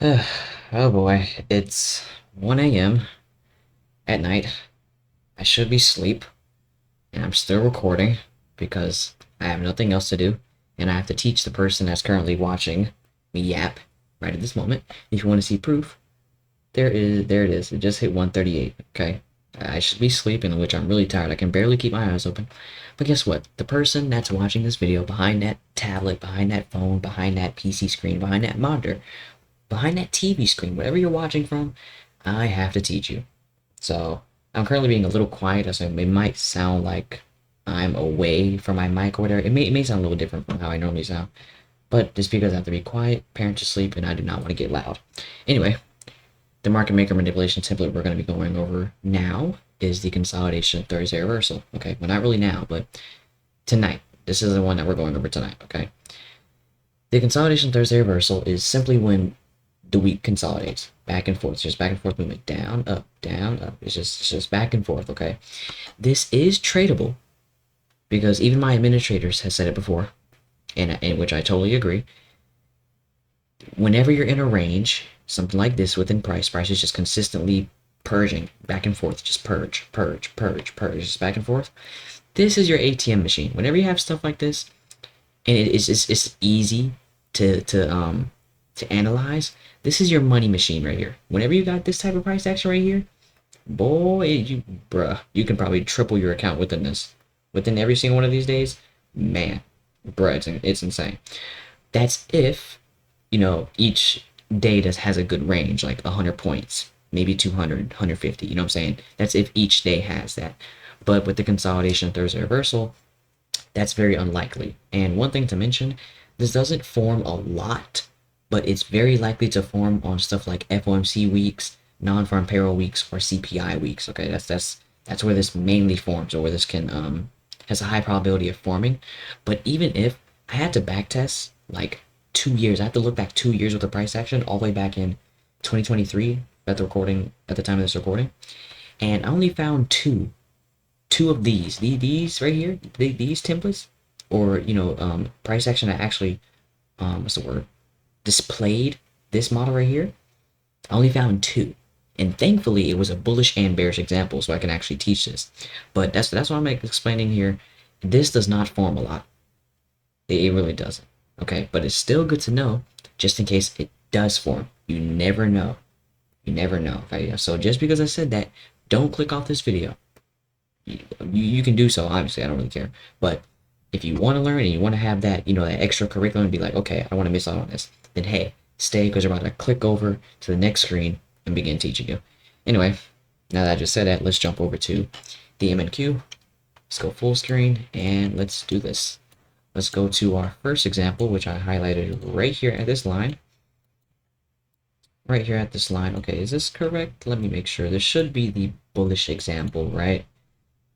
Oh boy, it's 1 a.m. at night. I should be asleep, and I'm still recording because I have nothing else to do, and I have to teach the person that's currently watching me yap right at this moment. If you want to see proof, there it is. It just hit 1:38. Okay, I should be sleeping, in which I'm really tired. I can barely keep my eyes open. But guess what? The person that's watching this video behind that tablet, behind that phone, behind that PC screen, behind that monitor, behind that TV screen, whatever you're watching from, I have to teach you. So I'm currently being a little quiet, so it might sound like I'm away from my mic or whatever. It may sound a little different from how I normally sound, but just because I have to be quiet, parents asleep, and I do not want to get loud. Anyway, the market maker manipulation template we're going to be going over now is the consolidation Thursday reversal. Okay, well, not really now, but tonight. This is the one that we're going over tonight. Okay, the consolidation Thursday reversal is simply when the week consolidates back and forth. It's just back and forth movement, down, up, down, up. It's just back and forth. Okay, this is tradable because even my administrators has said it before, and in which I totally agree. Whenever you're in a range, something like this within price is just consistently purging back and forth, just purge, purge, purge, purge, just back and forth. This is your ATM machine. Whenever you have stuff like this, and it's easy to analyze. This is your money machine right here. Whenever you got this type of price action right here, boy, you can probably triple your account within this, within every single one of these days. Man, bruh, it's insane. That's if each day has a good range, like 100 points, maybe 200, 150. You know what I'm saying? That's if each day has that. But with the consolidation Thursday reversal, that's very unlikely. And one thing to mention, this doesn't form a lot, but it's very likely to form on stuff like FOMC weeks, non-farm payroll weeks, or CPI weeks. Okay, that's where this mainly forms, or where this can has a high probability of forming. But even if I had to backtest like 2 years, I have to look back 2 years with the price action all the way back in 2023 at the time of this recording, and I only found two of these right here, these templates, or price action that actually what's the word, displayed this model right here. I only found two, and thankfully it was a bullish and bearish example, so I can actually teach this. But that's what I'm explaining here. This does not form a lot. It really doesn't. Okay, but it's still good to know, just in case it does form. You never know. You never know. Okay, so just because I said that, don't click off this video. You can do so, obviously. I don't really care. But if you want to learn and you want to have that, that extra curriculum and be like, okay, I don't want to miss out on this, then hey, stay, because we're about to click over to the next screen and begin teaching you. Anyway, now that I just said that, let's jump over to the MNQ. Let's go full screen and let's do this. Let's go to our first example, which I highlighted right here at this line. Right here at this line. Okay, is this correct? Let me make sure. This should be the bullish example, right?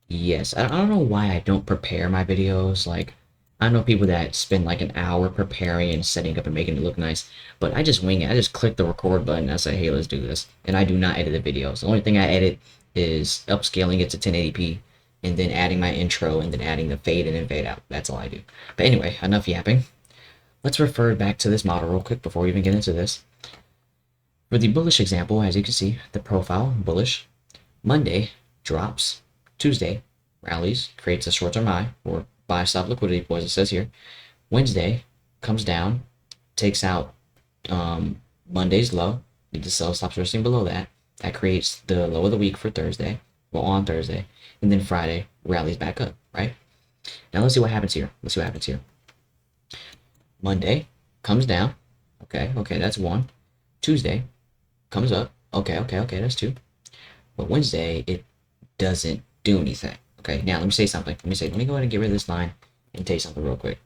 Yes. I don't know why I don't prepare my videos. Like, I know people that spend like an hour preparing and setting up and making it look nice, but I just wing it. I just click the record button and I say, hey, let's do this. And I do not edit the videos. The only thing I edit is upscaling it to 1080p, and then adding my intro, and then adding the fade in and fade out. That's all I do. But anyway, enough yapping. Let's refer back to this model real quick before we even get into this. For the bullish example, as you can see, the profile, bullish. Monday, drops. Tuesday, rallies, creates a short-term high, or buy stop liquidity pool, as it says here. Wednesday, comes down, takes out Monday's low. Need to sell, stops resting below that. That creates the low of the week for Thursday, well, on Thursday. And then Friday, rallies back up, right? Now let's see what happens here. Monday, comes down. Okay, that's one. Tuesday, comes up. Okay, that's two. But Wednesday, it doesn't do anything. Okay, now let me say something. Let me go ahead and get rid of this line and tell you something real quick.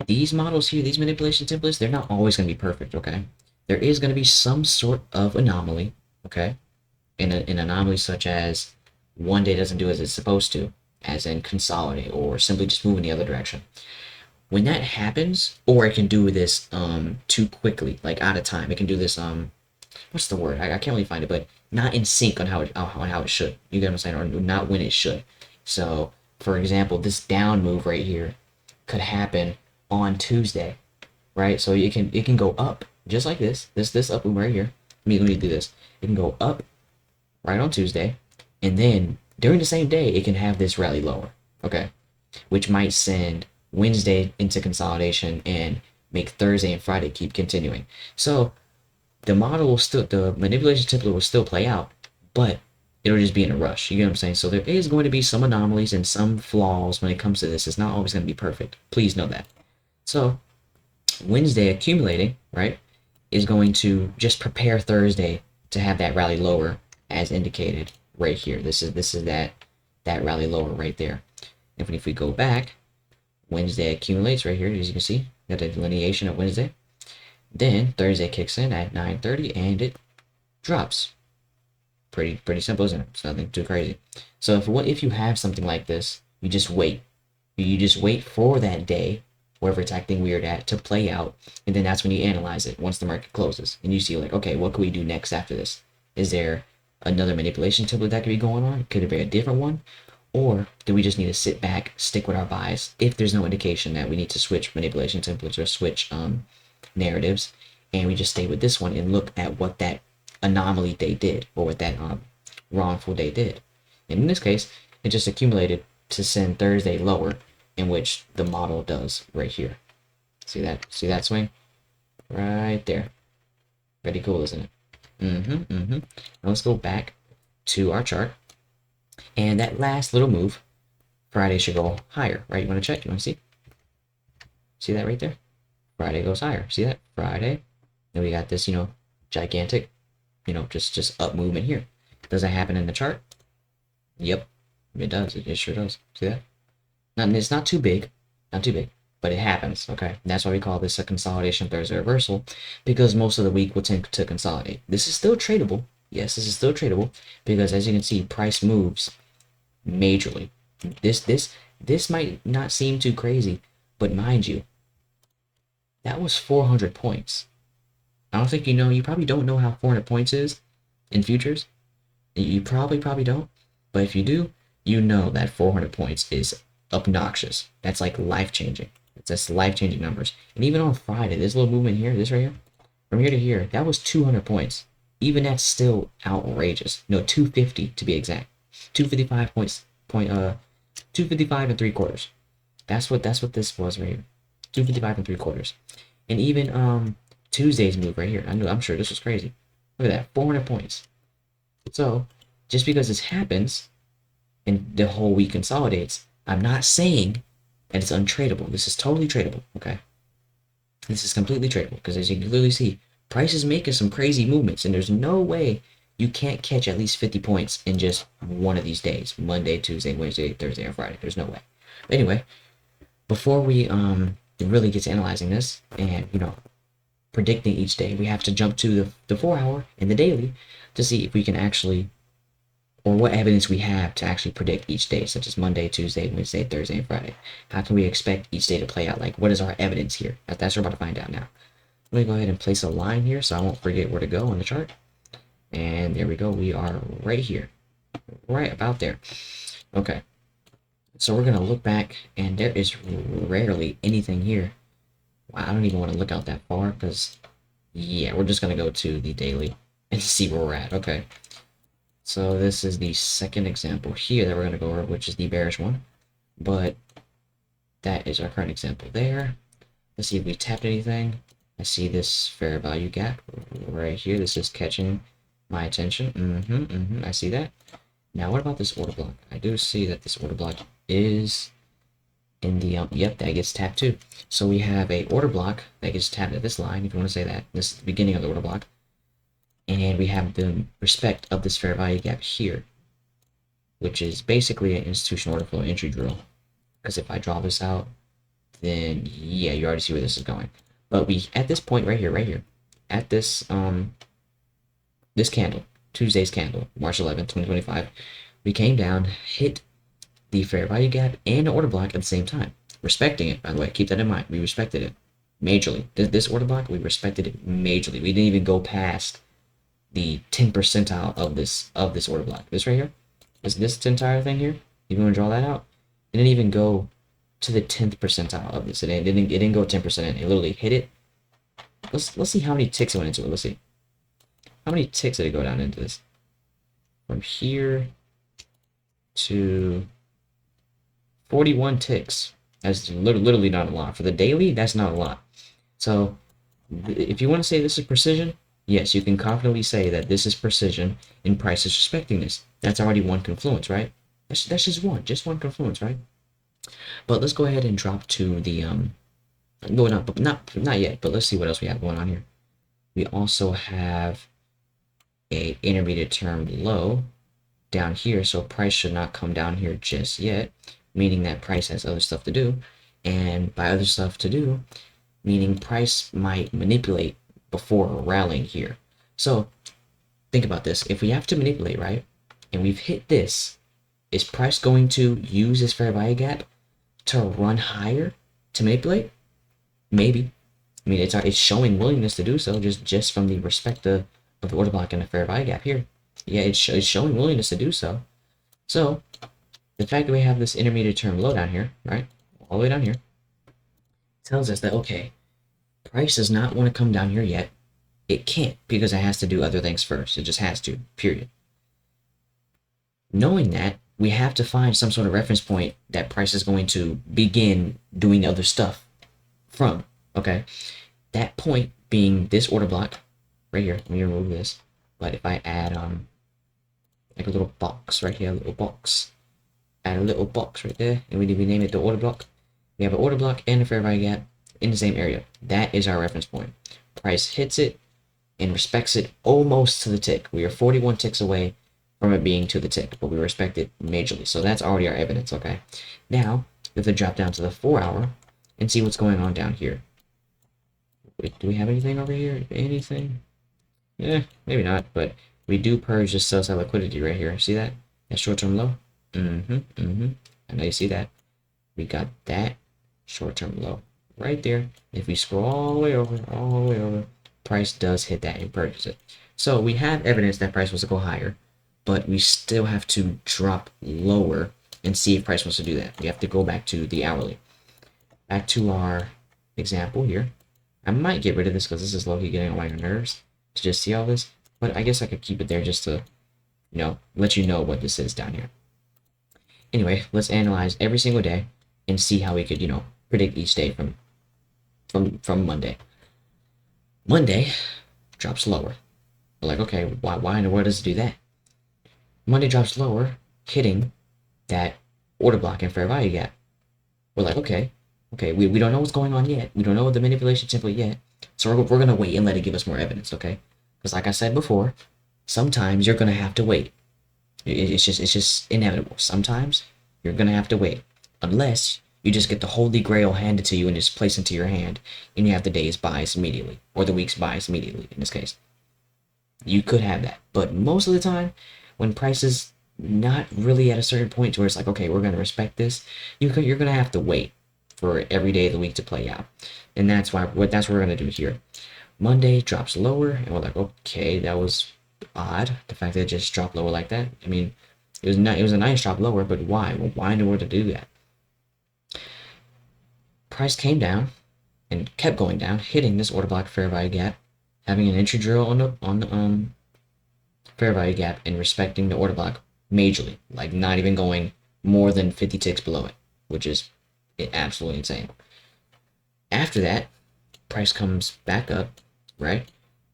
These models here, these manipulation templates, they're not always going to be perfect, okay? There is going to be some sort of anomaly, okay? An anomaly such as one day doesn't do as it's supposed to, as in consolidate, or simply just move in the other direction. When that happens, or it can do this too quickly, like out of time. It can do this what's the word? I can't really find it, but not in sync on how it should. You get what I'm saying? Or not when it should. So, for example, this down move right here could happen on Tuesday, right? So it can go up just like this up move right here. Let me do this. It can go up right on Tuesday, and then during the same day, it can have this rally lower. Okay, which might send Wednesday into consolidation and make Thursday and Friday keep continuing. So the model will still, the manipulation template will still play out, but it'll just be in a rush. You get what I'm saying? So there is going to be some anomalies and some flaws when it comes to this. It's not always going to be perfect. Please know that. So Wednesday accumulating, right, is going to just prepare Thursday to have that rally lower as indicated right here. This is that rally lower right there. If we go back, Wednesday accumulates right here, as you can see, got the delineation of Wednesday. Then Thursday kicks in at 9:30 and it drops. Pretty simple, isn't it? It's nothing too crazy. So if you have something like this, you just wait. You just wait for that day, wherever it's acting weird at, to play out, and then that's when you analyze it once the market closes, and you see like, okay, what can we do next after this? Is there another manipulation template that could be going on? Could it be a different one? Or do we just need to sit back, stick with our buys if there's no indication that we need to switch manipulation templates or switch narratives, and we just stay with this one and look at what that anomaly day did, or what that wrongful day did. And in this case, it just accumulated to send Thursday lower, in which the model does right here. See that? See that swing? Right there. Pretty cool, isn't it? Now let's go back to our chart. And that last little move, Friday should go higher, right? You want to check? You want to see? See that right there? Friday goes higher. See that? Friday. Then we got this, gigantic, just up movement here. Does that happen in the chart? Yep, it does. It sure does. See that? It's not too big, but it happens. Okay, and that's why we call this a consolidation Thursday reversal, because most of the week will tend to consolidate. This is still tradable. Yes, this is still tradable because, as you can see, price moves majorly. This might not seem too crazy, but mind you, that was 400 points. I don't think you probably don't know how 400 points is in futures. You probably don't. But if you do, you know that 400 points is obnoxious. That's like life-changing. It's just life-changing numbers. And even on Friday, this little movement here, this right here, from here to here, that was 200 points. Even that's still outrageous. No, 250 to be exact. 255 points, 255 and 3/4. That's what this was right here. 255 and 3/4. And even Tuesday's move right here. I'm sure this was crazy. Look at that, 400 points. So just because this happens and the whole week consolidates, I'm not saying that it's untradeable. This is totally tradable. Okay, this is completely tradable because, as you can clearly see, price is making some crazy movements, and there's no way you can't catch at least 50 points in just one of these days: Monday, Tuesday, Wednesday, Thursday, and Friday. There's no way. But anyway, before we really get to analyzing this and predicting each day, we have to jump to the 4-hour and the daily to see if we can actually, or what evidence we have to actually predict each day, such as Monday, Tuesday, Wednesday, Thursday, and Friday. How can we expect each day to play out? Like, what is our evidence here? That's what we're about to find out now. Let me go ahead and place a line here so I won't forget where to go on the chart. And there we go. We are right here. Right about there. Okay. So we're going to look back, and there is rarely anything here. Wow, I don't even want to look out that far because, yeah, we're just going to go to the daily and see where we're at. Okay. So this is the second example here that we're going to go over, which is the bearish one. But that is our current example there. Let's see if we tapped anything. I see this fair value gap right here. This is catching my attention. I see that. Now, what about this order block? I do see that this order block is in the, yep, that gets tapped too. So we have a order block that gets tapped at this line, if you want to say that. This is the beginning of the order block. And we have the respect of this fair value gap here, which is basically an institutional order flow entry drill. Because if I draw this out, then yeah, you already see where this is going. But we, at this point right here, at this this candle, Tuesday's candle, March 11th, 2025, we came down, hit the fair value gap and the order block at the same time, respecting it. By the way, keep that in mind. We respected it majorly. This order block, we respected it majorly. We didn't even go past the 10th percentile of this order block. This right here, this entire thing here. If you want to draw that out, it didn't even go to the 10th percentile of this. It didn't go 10% in. It literally hit it let's see how many ticks it went into it. Let's see. How many ticks did it go down into this? From here to 41 ticks. That's literally not a lot. For the daily, that's not a lot. So if you want to say this is precision, yes, you can confidently say that this is precision and price is respecting this. That's already one confluence, right? That's just one confluence, right? But let's go ahead and drop to the no, not yet, but let's see what else we have going on here. We also have a intermediate term low down here, so price should not come down here just yet, meaning that price has other stuff to do. And by other stuff to do, meaning price might manipulate before rallying here. So think about this. If we have to manipulate, right, and we've hit this, is price going to use this fair value gap to run higher to manipulate? Maybe. I mean, it's showing willingness to do so just from the respect of the order block and the fair value gap here. Yeah, it's showing willingness to do so. So the fact that we have this intermediate term low down here, right, all the way down here, tells us that, okay, price does not want to come down here yet. It can't because it has to do other things first. It just has to, period. Knowing that, we have to find some sort of reference point that price is going to begin doing other stuff from, okay? That point being this order block right here. Let me remove this. But if I add like a little box right here, a little box, add a little box right there, and we name it the order block. We have an order block and a fair value gap in the same area. That is our reference point. Price hits it and respects it almost to the tick. We are 41 ticks away from it being to the tick, but we respect it majorly. So that's already our evidence, okay? Now, we have to drop down to the 4 hour and see what's going on down here. Wait, do we have anything over here? Anything? Yeah, maybe not, but we do purge this sell side liquidity right here. See that? That short-term low? I know you see that. We got that short-term low right there. If we scroll all the way over, price does hit that and purchase it. So we have evidence that price wants to go higher, but we still have to drop lower and see if price wants to do that. We have to go back to the hourly. Back to our example here. I might get rid of this because this is low-key getting on my nerves to just see all this, but I guess I could keep it there just to, let you know what this is down here. Anyway, let's analyze every single day and see how we could, predict each day from Monday. Monday drops lower. We're like, okay, why in the world does it do that? Monday drops lower, hitting that order block and fair value gap. We're like, okay, we don't know what's going on yet. We don't know the manipulation template yet. So we're going to wait and let it give us more evidence, okay? Because like I said before, sometimes you're going to have to wait. It's just inevitable. Sometimes you're going to have to wait. Unless you just get the holy grail handed to you and just placed into your hand, and you have the day's bias immediately, or the week's bias immediately, in this case. You could have that. But most of the time, when price is not really at a certain point to where it's like, okay, we're going to respect this, you're going to have to wait for every day of the week to play out. And that's what we're going to do here. Monday drops lower, and we're like, okay, that was odd. The fact that it just dropped lower like that. I mean, it was a nice drop lower, but why? Well, why in the world to do that? Price came down and kept going down, hitting this order block fair value gap, having an entry drill on the fair value gap, and respecting the order block majorly, like not even going more than 50 ticks below it, which is absolutely insane. After that, price comes back up, right?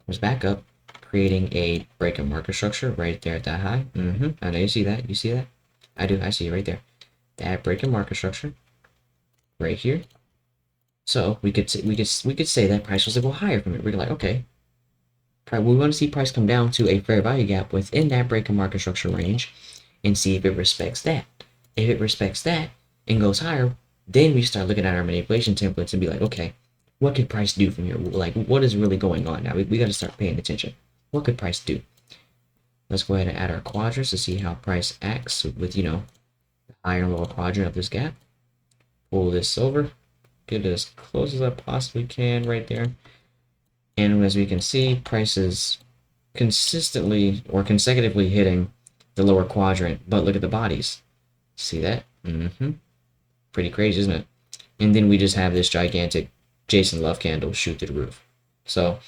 Comes back up, creating a break and market structure right there at that high. I know you see that. You see that? I do. I see it right there. That break and market structure right here. So we could say that price was to go higher from it. We're like, okay, we want to see price come down to a fair value gap within that break and market structure range, and see if it respects that. If it respects that and goes higher, then we start looking at our manipulation templates and be like, okay, what could price do from here? Like, what is really going on now? We got to start paying attention. What could price do? Let's go ahead and add our quadrants to see how price acts with, the higher and lower quadrant of this gap. Pull this over. Get it as close as I possibly can right there. And as we can see, price is consistently or consecutively hitting the lower quadrant, but look at the bodies. See that? Pretty crazy, isn't it? And then we just have this gigantic Jason Love candle shoot through the roof. So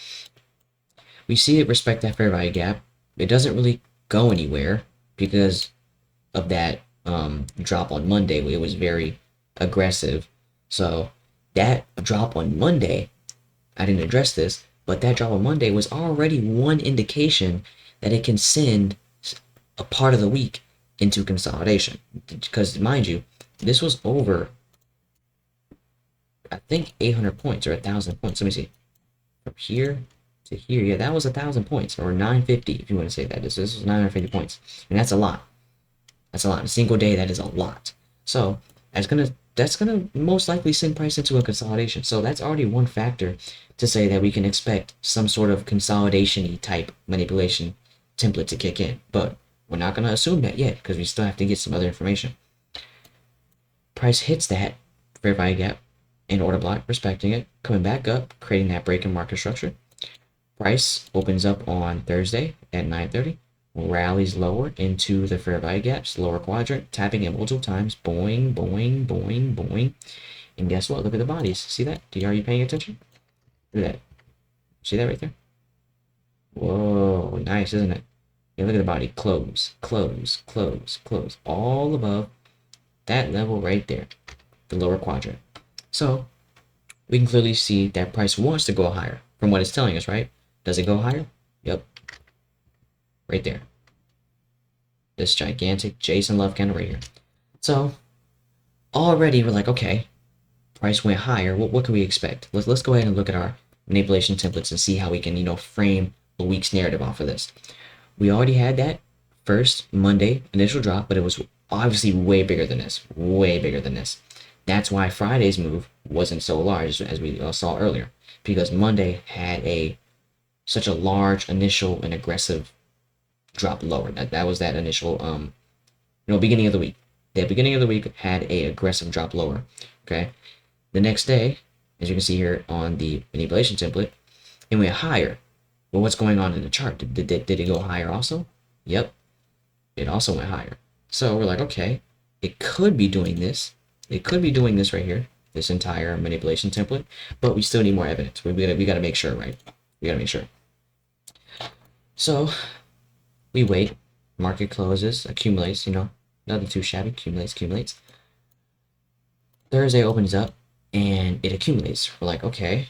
we see it respect that fair value gap. It doesn't really go anywhere because of that drop on Monday. It was very aggressive. So that drop on Monday, I didn't address this, but that drop on Monday was already one indication that it can send a part of the week into consolidation. Because mind you, this was over, I think, 800 points or 1,000 points. Let me see. From here to here, yeah, that was 1,000 points, or 950 if you want to say that. This was 950 points, and that's a lot. That's a lot. In a single day, that is a lot. So that's gonna most likely send price into a consolidation. So that's already one factor to say that we can expect some sort of consolidation-y type manipulation template to kick in. But we're not gonna assume that yet because we still have to get some other information. Price hits that fair value gap in order block, respecting it, coming back up, creating that break in market structure. Price opens up on Thursday at 9:30, rallies lower into the fair value gaps, lower quadrant, tapping it multiple times, boing, boing, boing, boing. And guess what? Look at the bodies. See that? Are you paying attention? Look at that. See that right there? Whoa, nice, isn't it? Yeah, look at the body. Close, close, close, close. All above that level right there, the lower quadrant. So we can clearly see that price wants to go higher from what it's telling us, right? Does it go higher? Yep. Right there. This gigantic Jason Love candle right here. So already we're like, okay, price went higher. What can we expect? Let's go ahead and look at our manipulation templates and see how we can, frame a week's narrative off of this. We already had that first Monday initial drop, but it was obviously way bigger than this. Way bigger than this. That's why Friday's move wasn't so large as we saw earlier, because Monday had such a large initial and aggressive drop lower. That was that initial beginning of the week. The beginning of the week had a aggressive drop lower. Okay. The next day, as you can see here on the manipulation template, it went higher. Well, what's going on in the chart? Did it go higher also? Yep. It also went higher. So we're like, okay, it could be doing this. It could be doing this right here, this entire manipulation template, but we still need more evidence. We gotta make sure, right? We gotta make sure. So we wait. Market closes, accumulates, nothing too shabby, accumulates. Thursday opens up and it accumulates. We're like, okay,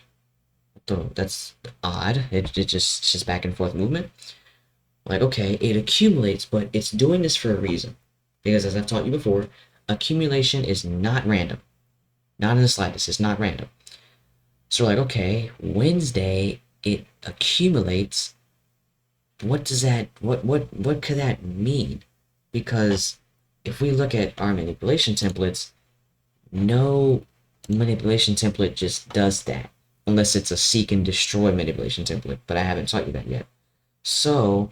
that's odd. It's just back and forth movement. Like, okay, it accumulates, but it's doing this for a reason. Because as I've taught you before, accumulation is not random. Not in the slightest, it's not random. So we're like, okay, Wednesday it accumulates. What does that what could that mean? Because if we look at our manipulation templates, no manipulation template just does that unless it's a seek and destroy manipulation template, but I haven't taught you that yet. So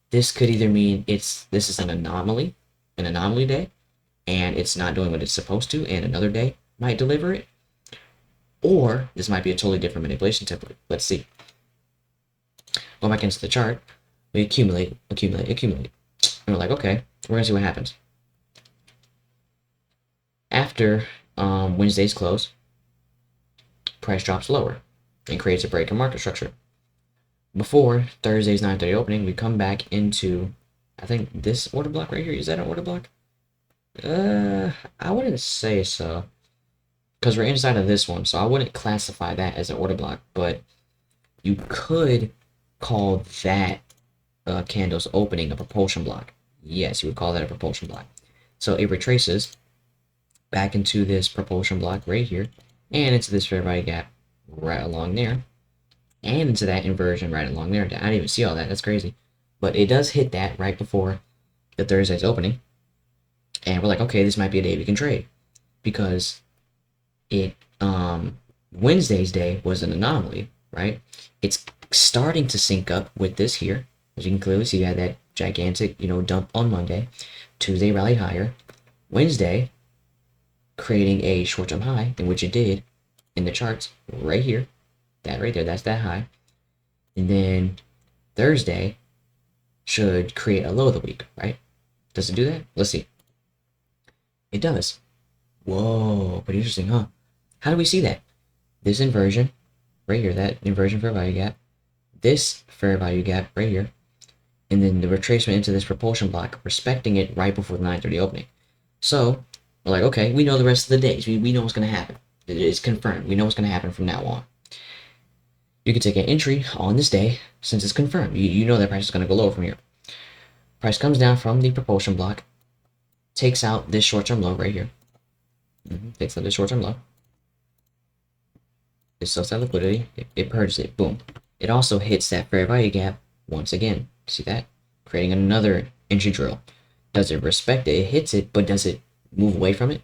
this could either mean this is an anomaly day, and it's not doing what it's supposed to, and another day might deliver it, or this might be a totally different manipulation template. Let's see. Go back into the chart. We accumulate, and we're like, okay, we're gonna see what happens. After Wednesday's close, price drops lower and creates a break in market structure. Before Thursday's 9:30 opening, we come back into, I think, this order block right here. Is that an order block? I wouldn't say so, because we're inside of this one, so I wouldn't classify that as an order block, but you could call that candle's opening a propulsion block. Yes, you would call that a propulsion block. So it retraces back into this propulsion block right here, and into this fair value gap right along there, and into that inversion right along there. I didn't even see all that. That's crazy. But it does hit that right before the Thursday's opening. And we're like, okay, this might be a day we can trade. Because it Wednesday's day was an anomaly, right? It's starting to sync up with this here. As you can clearly see, you had that gigantic, dump on Monday. Tuesday rallied higher. Wednesday creating a short-term high, in which it did in the charts right here. That right there, that's that high. And then Thursday should create a low of the week, right? Does it do that? Let's see. It does. Whoa, pretty interesting, huh? How do we see that? This inversion right here, that inversion fair value gap, this fair value gap right here, and then the retracement into this propulsion block, respecting it right before the 9:30 opening. So we're like, okay, we know the rest of the days. We know what's going to happen. It's confirmed. We know what's going to happen from now on. You can take an entry on this day since it's confirmed. You know that price is going to go lower from here. Price comes down from the propulsion block, takes out this short-term low right here. Takes out this short-term low. It sells that liquidity. It purges it. Boom. It also hits that fair value gap once again. See that? Creating another entry drill. Does it respect it? It hits it, but does it move away from it?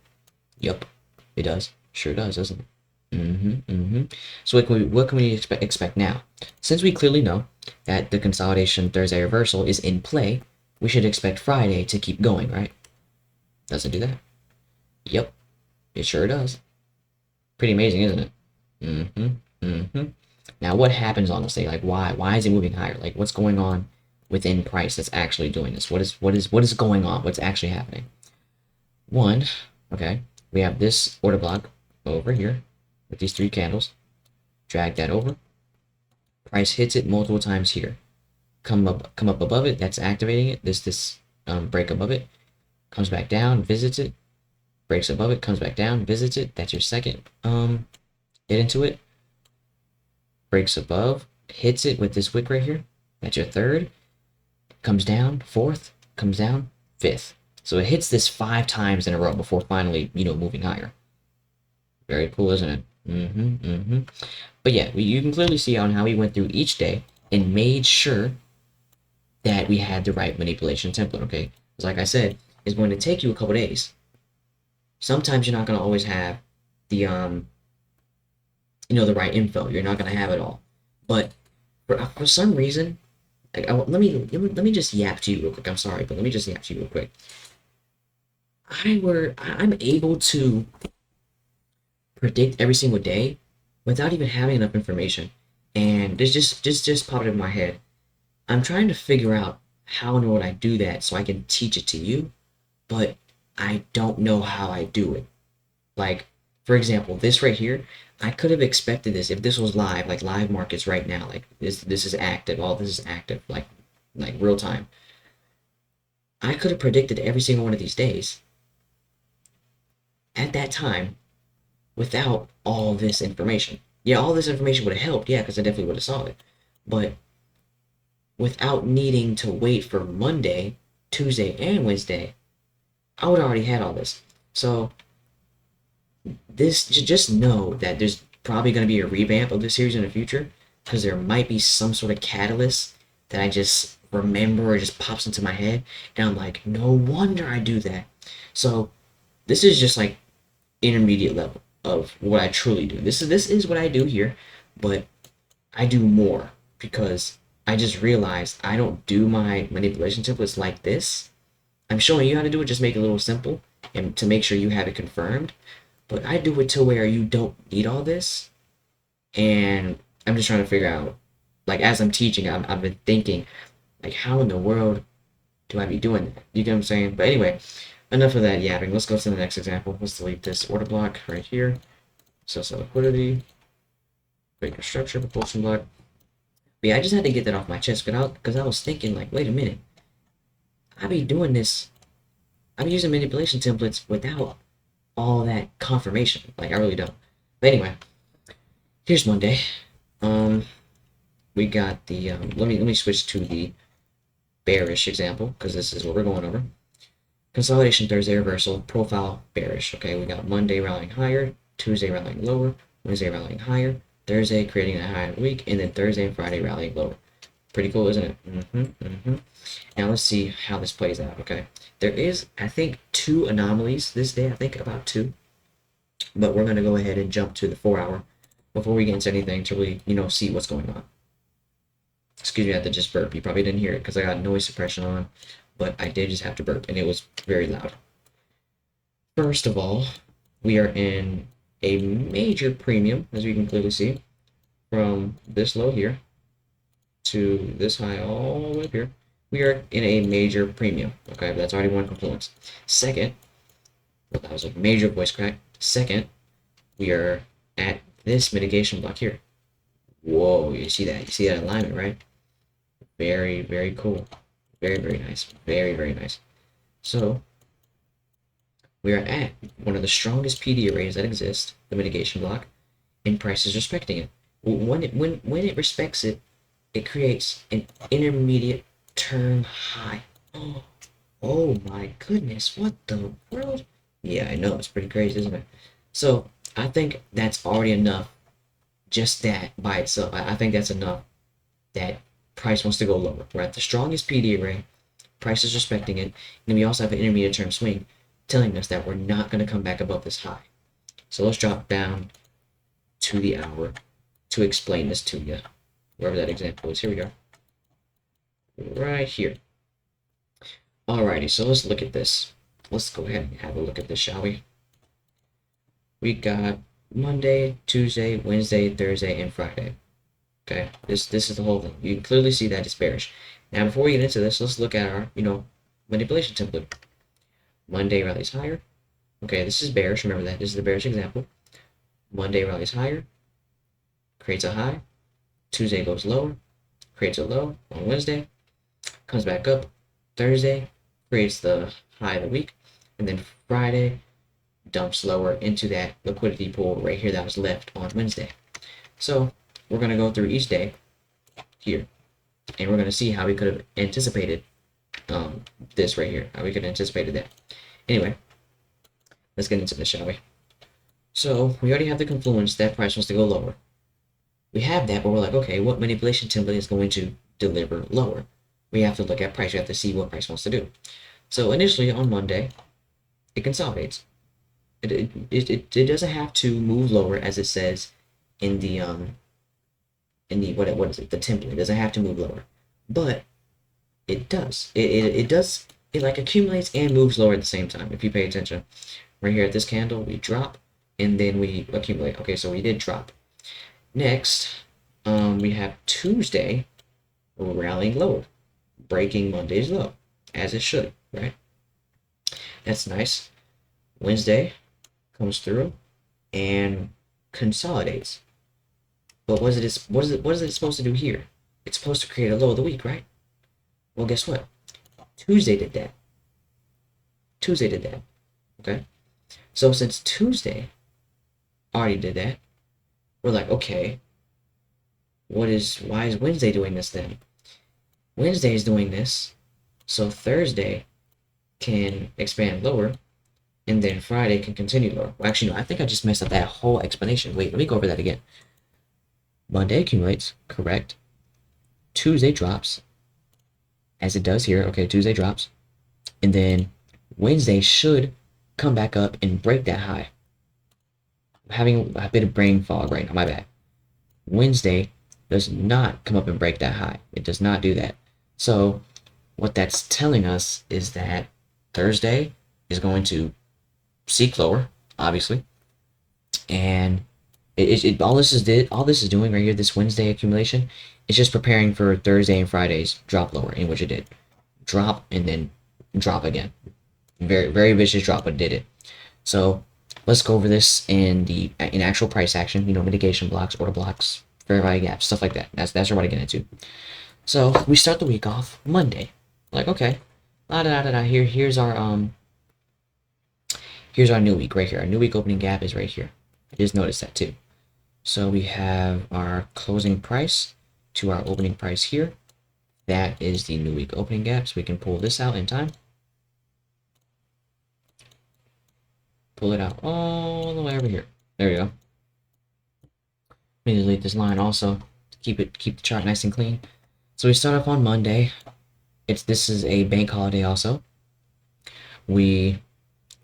Yup, it does. Sure does, doesn't it? So what can we expect now? Since we clearly know that the consolidation Thursday reversal is in play, we should expect Friday to keep going, right? Does it do that? Yep, it sure does. Pretty amazing, isn't it? Now, what happens on this day? Like, why is it moving higher? Like, what's going on within price that's actually doing this? What is going on? What's actually happening? One, okay, we have this order block over here with these 3 candles. Drag that over. Price hits it multiple times here. Come up above it. That's activating it. This break above it. Comes back down, visits it. Breaks above it, comes back down, visits it. That's your second hit into it. Breaks above, hits it with this wick right here. That's your third. Comes down, fourth. Comes down, fifth. So it hits this 5 times in a row before finally, moving higher. Very cool, isn't it? But yeah, you can clearly see on how we went through each day and made sure that we had the right manipulation template, okay? Because like I said, it's going to take you a couple days. Sometimes you're not going to always have the, the right info. You're not going to have it all. But for some reason, like, let me just yap to you real quick. I'm sorry, but let me just yap to you real quick. I'm able to predict every single day without even having enough information. And this just popped in my head. I'm trying to figure out how and what I do that so I can teach it to you, but I don't know how I do it. Like, for example, this right here, I could have expected this if this was live, like live markets right now, like this is active, all this is active, like real time. I could have predicted every single one of these days at that time without all this information. Yeah, all this information would have helped, yeah, because I definitely would have saw it. But without needing to wait for Monday, Tuesday, and Wednesday, I would have already had all this. So this, just know that there's probably going to be a revamp of this series in the future, because there might be some sort of catalyst that I just remember or just pops into my head, and I'm like, no wonder I do that. So this is just like intermediate level of what I truly do. This is what I do here, but I do more because I just realized I don't do my manipulation templates like this. I'm showing you how to do it, just make it a little simple and to make sure you have it confirmed. But I do it to where you don't need all this. And I'm just trying to figure out, like, as I'm teaching, I've been thinking, like, how in the world do I be doing that? You get what I'm saying? But anyway, enough of that yapping. Let's go to the next example. Let's delete this order block right here. So liquidity, breaker structure, propulsion block. But yeah, I just had to get that off my chest because I was thinking, like, wait a minute. I be doing this. I be using manipulation templates without all that confirmation. Like, I really don't. But anyway, here's Monday. We got the let me switch to the bearish example because this is what we're going over. Consolidation Thursday reversal, profile bearish. Okay, we got Monday rallying higher, Tuesday rallying lower, Wednesday rallying higher, Thursday creating a higher week, and then Thursday and Friday rallying lower. Pretty cool, isn't it? Now let's see how this plays out. Okay, there is, I think, 2 anomalies this day. I think about 2, but we're gonna go ahead and jump to the 4-hour before we get into anything to really, see what's going on. Excuse me, I had to just burp. You probably didn't hear it because I got noise suppression on, but I did just have to burp, and it was very loud. First of all, we are in a major premium, as you can clearly see, from this low here to this high all the way up here. We are in a major premium. Okay, that's already one confluence. Second, well, that was a major voice crack. Second, we are at this mitigation block here. Whoa, you see that? You see that alignment, right? Very, very cool. Very, very nice. Very, very nice. So we are at one of the strongest PD arrays that exist, the mitigation block, and price is respecting it. When it respects it, it creates an intermediate term high. Oh my goodness, what the world? Yeah, I know, it's pretty crazy, isn't it? So I think that's already enough, just that by itself. I think that's enough that price wants to go lower. We're at the strongest PD array, price is respecting it, and we also have an intermediate term swing telling us that we're not going to come back above this high. So let's drop down to the hour to explain this to you. Wherever that example is, here we go. Right here. Alrighty, so let's look at this. Let's go ahead and have a look at this, shall we? We got Monday, Tuesday, Wednesday, Thursday, and Friday. Okay, this is the whole thing. You can clearly see that it's bearish. Now, before we get into this, let's look at our, manipulation template. Monday rallies higher. Okay, this is bearish. Remember that. This is the bearish example. Monday rallies higher, creates a high. Tuesday goes lower, creates a low on Wednesday, comes back up. Thursday creates the high of the week, and then Friday dumps lower into that liquidity pool right here that was left on Wednesday. So we're going to go through each day here, and we're going to see how we could have anticipated this right here, how we could have anticipated that. Anyway, let's get into this, shall we? So we already have the confluence that price wants to go lower. We have that, but we're like, okay, what manipulation template is going to deliver lower? We have to look at price. We have to see what price wants to do. So initially on Monday, it consolidates. It doesn't have to move lower as it says in the what is it, the template. It doesn't have to move lower, but it does. It does. It like accumulates and moves lower at the same time. If you pay attention, right here at this candle, we drop and then we accumulate. Okay, so we did drop. Next, we have Tuesday rallying lower, breaking Monday's low, as it should, right? That's nice. Wednesday comes through and consolidates. But what is it supposed to do here? It's supposed to create a low of the week, right? Well, guess what? Tuesday did that. Tuesday did that. Okay? So since Tuesday already did that, we're like, okay, why is Wednesday doing this then? Wednesday is doing this, so Thursday can expand lower, and then Friday can continue lower. Well, actually, no, I think I just messed up that whole explanation. Wait, let me go over that again. Monday accumulates, correct. Tuesday drops, as it does here. Okay, Tuesday drops, and then Wednesday should come back up and break that high. I'm having a bit of brain fog right now, my bad. Wednesday does not come up and break that high. It does not do that. So what that's telling us is that Thursday is going to seek lower, obviously, and all this is doing right here, this Wednesday accumulation, is just preparing for Thursday and Friday's drop lower, in which it did drop and then drop again. Very, very vicious drop, but did it. So let's go over this in actual price action. Mitigation blocks, order blocks, fair value gaps, stuff like that. That's what I want to get into. So we start the week off Monday. Like, okay, here's our new week right here. Our new week opening gap is right here. I just noticed that too. So we have our closing price to our opening price here. That is the new week opening gap. So we can pull this out in time. Pull it out all the way over here. There we go. Let me delete this line also to keep the chart nice and clean. So we start off on Monday. This is a bank holiday also. We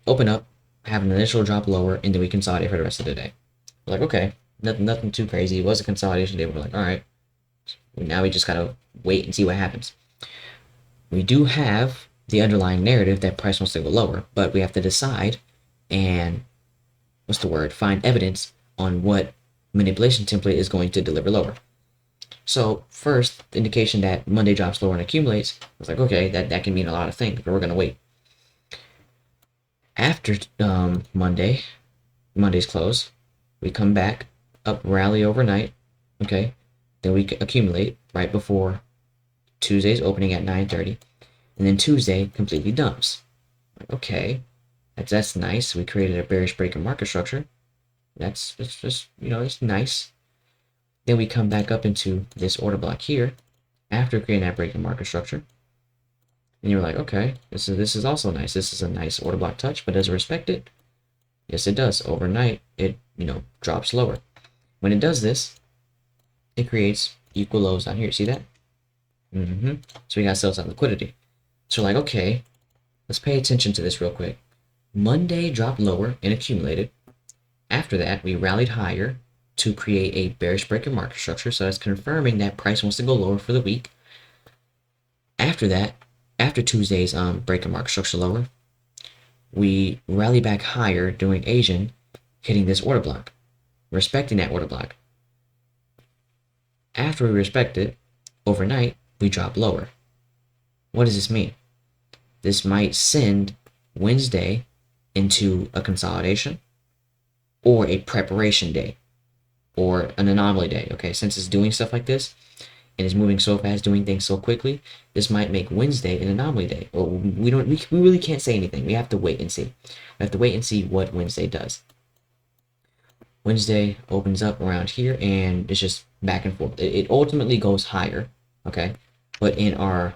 open up, have an initial drop lower, and then we consolidate for the rest of the day. We're like, okay, nothing too crazy. It was a consolidation day. We're like, all right. Now we just gotta wait and see what happens. We do have the underlying narrative that price wants to go lower, but we have to decide and find evidence on what manipulation template is going to deliver lower. So first, the indication that Monday drops lower and accumulates, I was like, okay, that can mean a lot of things, but we're gonna wait. After Monday's close, we come back up, rally overnight, okay, Then we accumulate right before Tuesday's opening at 9:30, and then Tuesday completely dumps. Okay, that's nice. We created a bearish breaker market structure. That's just it's nice. Then we come back up into this order block here after creating that breaker market structure. And you're like, okay, this is also nice. This is a nice order block touch, but does it respect it? Yes, it does. Overnight, it drops lower. When it does this, it creates equal lows down here. See that? So we got sell side liquidity. So like, okay, let's pay attention to this real quick. Monday dropped lower and accumulated. After that, we rallied higher to create a bearish breaker market structure. So that's confirming that price wants to go lower for the week. After that, after Tuesday's breaker market structure lower, we rally back higher during Asian, hitting this order block, respecting that order block. After we respect it, overnight, we drop lower. What does this mean? This might send Wednesday into a consolidation or a preparation day or an anomaly day. Okay, since it's doing stuff like this and it's moving so fast, doing things so quickly, this might make Wednesday an anomaly day. Or we really can't say anything. We have to wait and see. We have to wait and see what Wednesday does. Wednesday opens up around here and it's just back and forth. It ultimately goes higher, okay? But in our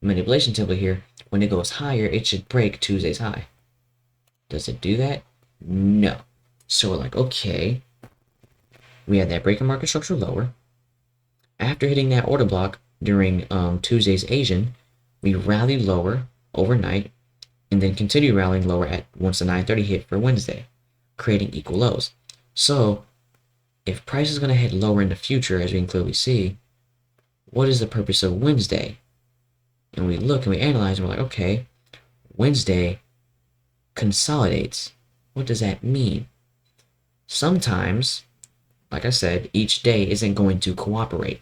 manipulation template here, when it goes higher, it should break Tuesday's high. Does it do that? No. So we're like, okay, we had that breaker market structure lower. After hitting that order block during Tuesday's Asian, we rallied lower overnight and then continued rallying lower at once the 9:30 hit for Wednesday, creating equal lows. So if price is going to head lower in the future, as we can clearly see, what is the purpose of Wednesday? And we look and we analyze and we're like, okay, Wednesday consolidates. What does that mean? Sometimes, like I said, each day isn't going to cooperate.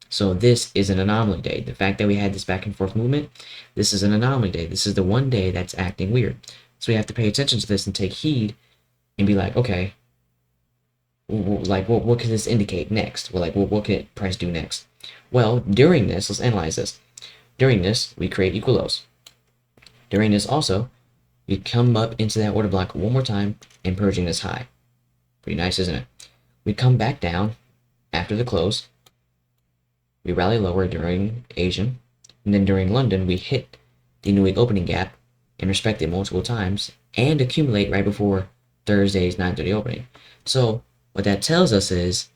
So this is an anomaly day. The fact that we had this back and forth movement, this is an anomaly day. This is the one day that's acting weird. So we have to pay attention to this and take heed and be like, okay, like what can this indicate next? Well, like what can price do next? Well, during this, let's analyze this. During this, we create equal lows. During this also, we come up into that order block one more time and purging this high. Pretty nice, isn't it? We come back down after the close. We rally lower during Asian, and then during London, we hit the new week opening gap and respect it multiple times and accumulate right before Thursday's 9:30 opening. So what that tells us is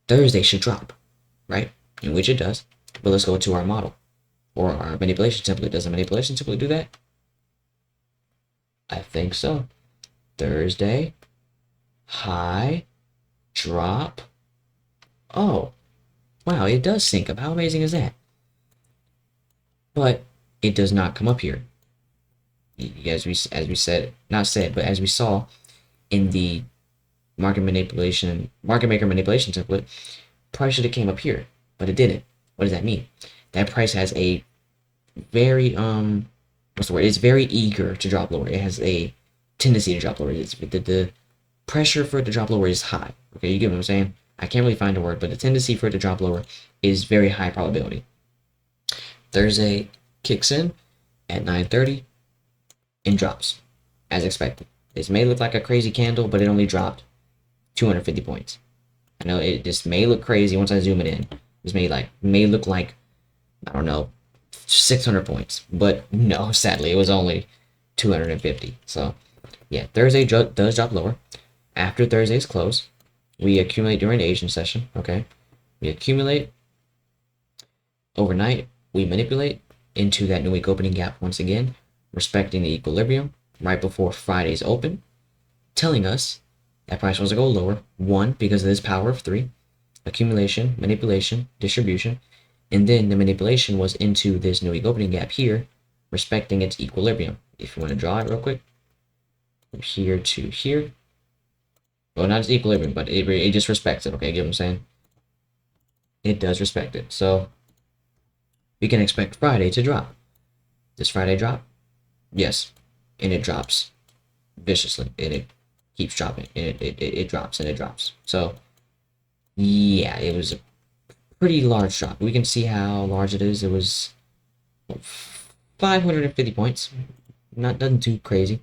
Thursday should drop, right? In which it does. But let's go to our model or our manipulation template. Does the manipulation template do that? I think so. Thursday, high, drop. Oh, wow, it does sync up. How amazing is that? But it does not come up here. As we said, not said, but as we saw in the market maker manipulation template, price should have came up here, but it didn't. What does that mean? That price has a very what's the word? It's very eager to drop lower. It has a tendency to drop lower. The pressure for it to drop lower is high. Okay, you get what I'm saying? I can't really find a word, but the tendency for it to drop lower is very high probability. Thursday kicks in at 9:30 and drops as expected. This may look like a crazy candle, but it only dropped 250 points. I know it just may look crazy once I zoom it in. This may look like, I don't know, 600 points, but no, sadly, it was only 250. So yeah, Thursday does drop lower. After Thursday's close, we accumulate during the Asian session. Okay, we accumulate overnight. We manipulate into that new week opening gap once again, respecting the equilibrium right before Friday's open, telling us that price was to go lower. One, because of this power of three, accumulation, manipulation, distribution, and then the manipulation was into this new week opening gap here, respecting its equilibrium. If you want to draw it real quick, from here to here. Well, not its equilibrium, but it just respects it. Okay, you get what I'm saying? It does respect it. So we can expect Friday to drop. Does Friday drop? Yes, and it drops viciously, and it keeps dropping, and it drops and it drops. So Yeah, it was a pretty large drop. We can see how large it is. It was 550 points. Not nothing too crazy.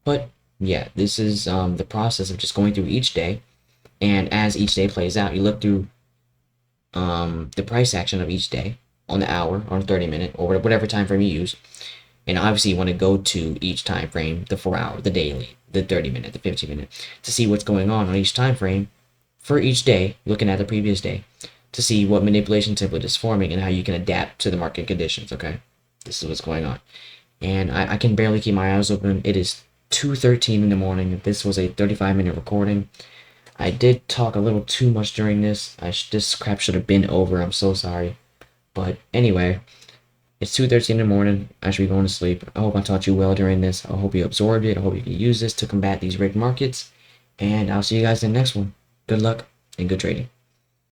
But yeah, this is the process of just going through each day. And as each day plays out, you look through the price action of each day on the hour, on 30 minute, or whatever time frame you use. And obviously, you want to go to each time frame, the 4 hour, the daily, the 30 minute, the 15 minute, to see what's going on each time frame for each day, looking at the previous day, to see what manipulation template is forming and how you can adapt to the market conditions. Okay, this is what's going on. And I can barely keep my eyes open. It is 2:13 in the morning. This was a 35-minute recording. I did talk a little too much during this. This crap should have been over. I'm so sorry. But anyway, it's 2:13 in the morning. I should be going to sleep. I hope I taught you well during this. I hope you absorbed it. I hope you can use this to combat these rigged markets. And I'll see you guys in the next one. Good luck and good trading.